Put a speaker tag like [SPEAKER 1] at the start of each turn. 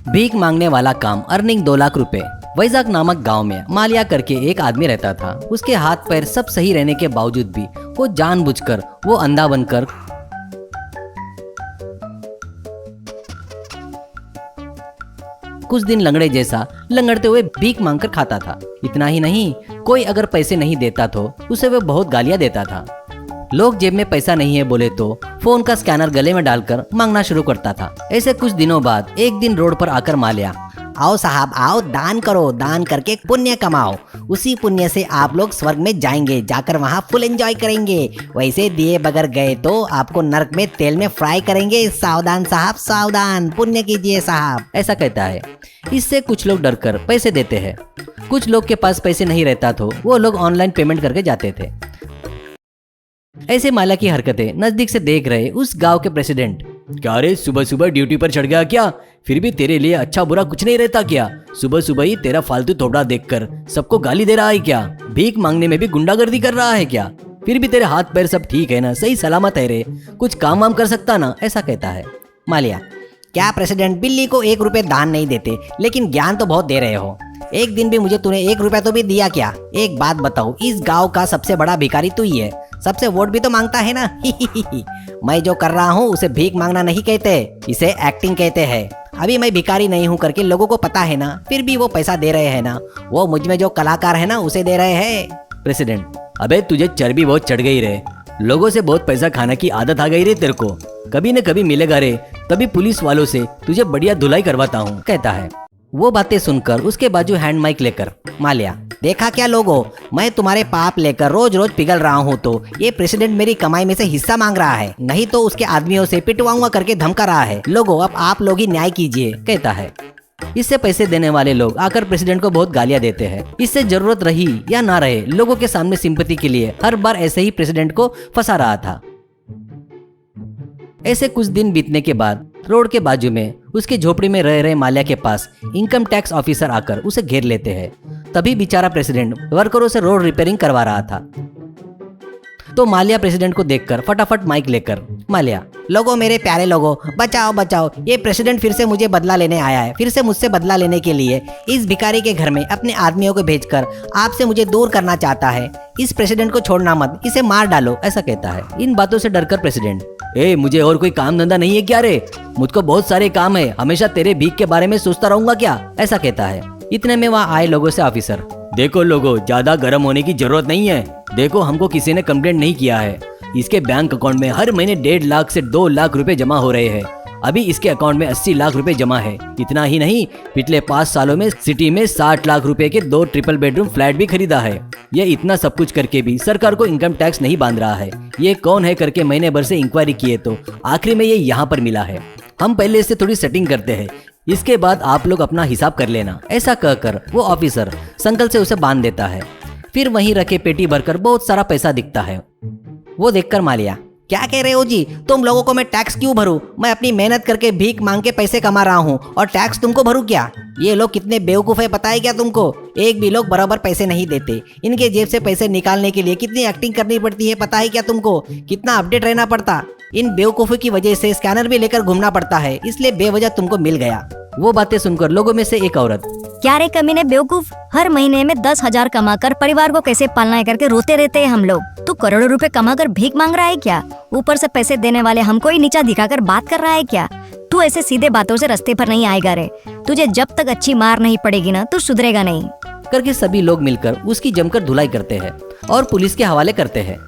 [SPEAKER 1] भीख मांगने वाला काम, अर्निंग 2 लाख रुपए। वैजाग नामक गांव में मालिया करके एक आदमी रहता था। उसके हाथ पैर सब सही रहने के बावजूद भी वो जानबूझकर वो अंधा बनकर कुछ दिन लंगड़े जैसा लंगड़ते हुए भीख मांगकर खाता था। इतना ही नहीं, कोई अगर पैसे नहीं देता तो उसे वो बहुत गालियां देता था। लोग जेब में पैसा नहीं है बोले तो फोन का स्कैनर गले में डालकर मांगना शुरू करता था। ऐसे कुछ दिनों बाद एक दिन रोड पर आकर मालिया,
[SPEAKER 2] आओ साहब आओ, दान करो, दान करके पुण्य कमाओ, उसी पुण्य से आप लोग स्वर्ग में जाएंगे, जाकर वहाँ फुल एंजॉय करेंगे। वैसे दिए बगैर गए तो आपको नरक में तेल में फ्राई करेंगे। सावधान साहब सावधान, पुण्य कीजिए साहब,
[SPEAKER 1] ऐसा कहता है। इससे कुछ लोग डरकर पैसे देते हैं। कुछ लोग के पास पैसे नहीं रहता तो वो लोग ऑनलाइन पेमेंट करके जाते थे। ऐसे मालिया की हरकतें नजदीक से देख रहे उस गांव के प्रेसिडेंट,
[SPEAKER 3] क्या रे, सुबह सुबह ड्यूटी पर चढ़ गया क्या? फिर भी तेरे लिए अच्छा बुरा कुछ नहीं रहता क्या? सुबह सुबह ही तेरा फालतू थोबड़ा देखकर सबको गाली दे रहा है क्या? भीख मांगने में भी गुंडागर्दी कर रहा है क्या? फिर भी तेरे हाथ पैर सब ठीक है ना, सही सलामत है रे, कुछ काम वाम कर सकता ना, ऐसा कहता है।
[SPEAKER 2] मालिया, क्या प्रेसिडेंट बिल्ली को 1 रुपए दान नहीं देते, लेकिन ज्ञान तो बहुत दे रहे हो। एक दिन भी मुझे तूने 1 रुपया तो भी दिया क्या? एक बात बताओ, इस गांव का सबसे बड़ा भिखारी तू ही है, सबसे वोट भी तो मांगता है ना। मैं जो कर रहा हूँ उसे भीख मांगना नहीं कहते, इसे एक्टिंग कहते हैं। अभी मैं भिखारी नहीं हूँ करके लोगों को पता है ना, फिर भी वो पैसा दे रहे हैं ना, वो मुझ में जो कलाकार है ना उसे दे रहे हैं।
[SPEAKER 1] प्रेसिडेंट,
[SPEAKER 3] अबे तुझे चर्बी बहुत चढ़ गई रे, लोगों से बहुत पैसा खाने की आदत आ गई रे तेरे को, कभी न कभी मिलेगा रे, तभी पुलिस वालों से तुझे बढ़िया धुलाई करवाता हूँ,
[SPEAKER 1] कहता है। वो बातें सुनकर उसके बाजू हैंड माइक लेकर,
[SPEAKER 2] मालिया, देखा क्या लोगों, मैं तुम्हारे पाप लेकर रोज रोज पिघल रहा हूँ तो ये प्रेसिडेंट मेरी कमाई में से हिस्सा मांग रहा है, नहीं तो उसके आदमियों से पिटवाऊंगा करके धमका रहा है। लोगों अब आप लोग ही न्याय कीजिए,
[SPEAKER 1] कहता है। इससे पैसे देने वाले लोग आकर प्रेसिडेंट को बहुत गालियां देते हैं। इससे जरूरत रही या ना रहे, लोगों के सामने सिंपैथी के लिए हर बार ऐसे ही प्रेसिडेंट को फंसा रहा था। ऐसे कुछ दिन बीतने के बाद रोड के बाजू में उसकी झोपड़ी में रह रहे मालिया के पास इनकम टैक्स ऑफिसर आकर उसे घेर लेते हैं। तभी बेचारा प्रेसिडेंट वर्करों से रोड रिपेयरिंग करवा रहा था। तो मालिया प्रेसिडेंट को देखकर फटाफट माइक लेकर,
[SPEAKER 2] मालिया, लोगों मेरे प्यारे लोगों, बचाओ बचाओ, ये प्रेसिडेंट फिर से मुझे बदला लेने आया है, फिर से मुझसे बदला लेने के लिए इस भिखारी के घर में अपने आदमियों को भेजकर आपसे मुझे दूर करना चाहता है। इस प्रेसिडेंट को छोड़ना मत, इसे मार डालो,
[SPEAKER 1] ऐसा कहता है। इन बातों से डरकर प्रेसिडेंट,
[SPEAKER 3] मुझे और कोई काम धंधा नहीं है क्या रे? मुझको बहुत सारे काम है, हमेशा तेरे भीख के बारे में सोचता रहूंगा क्या?
[SPEAKER 1] ऐसा कहता है। इतने में वहाँ आए लोगों से ऑफिसर,
[SPEAKER 3] देखो लोगों, ज्यादा गर्म होने की जरूरत नहीं है। देखो, हमको किसी ने कंप्लेंट नहीं किया है। इसके बैंक अकाउंट में हर महीने 1.5 लाख से 2 लाख रुपए जमा हो रहे हैं। अभी इसके अकाउंट में 80 लाख रुपए जमा है। इतना ही नहीं, पिछले 5 सालों में सिटी में 60 लाख रुपए के 2 ट्रिपल बेडरूम फ्लैट भी खरीदा है। ये इतना सब कुछ करके भी सरकार को इनकम टैक्स नहीं बांध रहा है। ये कौन है करके महीने भर से इंक्वायरी किए तो आखिर में ये यहाँ पर मिला है। हम पहले इससे थोड़ी सेटिंग करते हैं, इसके बाद आप लोग अपना हिसाब कर लेना। ऐसा कहकर वो ऑफिसर संकल से उसे बांध देता है। फिर वहीं रखे पेटी भरकर बहुत सारा पैसा दिखता है। वो देखकर मालिया,
[SPEAKER 2] क्या कह रहे हो जी, तुम लोगों को मैं टैक्स क्यों भरूं? मैं अपनी मेहनत करके भीख मांग के पैसे कमा रहा हूं और टैक्स तुमको भरूं क्या? ये लोग कितने बेवकूफ है पता है क्या तुमको? एक भी लोग बराबर पैसे नहीं देते। इनके जेब से पैसे निकालने के लिए कितनी एक्टिंग करनी पड़ती है पता है क्या तुमको? कितना अपडेट रहना पड़ता। इन बेवकूफों की वजह से स्कैनर भी लेकर घूमना पड़ता है, इसलिए बेवजह तुमको मिल गया।
[SPEAKER 1] वो बातें सुनकर लोगों में से एक औरत,
[SPEAKER 4] क्या रे कमीने बेवकूफ, हर महीने में 10,000 कमाकर परिवार को कैसे पालना है करके रोते रहते हैं हम लोग। तू करोड़ों रुपए कमाकर भीख मांग रहा है क्या? ऊपर से पैसे देने वाले हमको ही नीचा दिखाकर बात कर रहा है क्या? तू ऐसे सीधे बातों से रास्ते पर नहीं आएगा रे। तुझे जब तक अच्छी मार नहीं पड़ेगी ना, तू सुधरेगा नहीं,
[SPEAKER 1] करके सभी लोग मिलकर उसकी जमकर धुलाई करते हैं और पुलिस के हवाले करते हैं।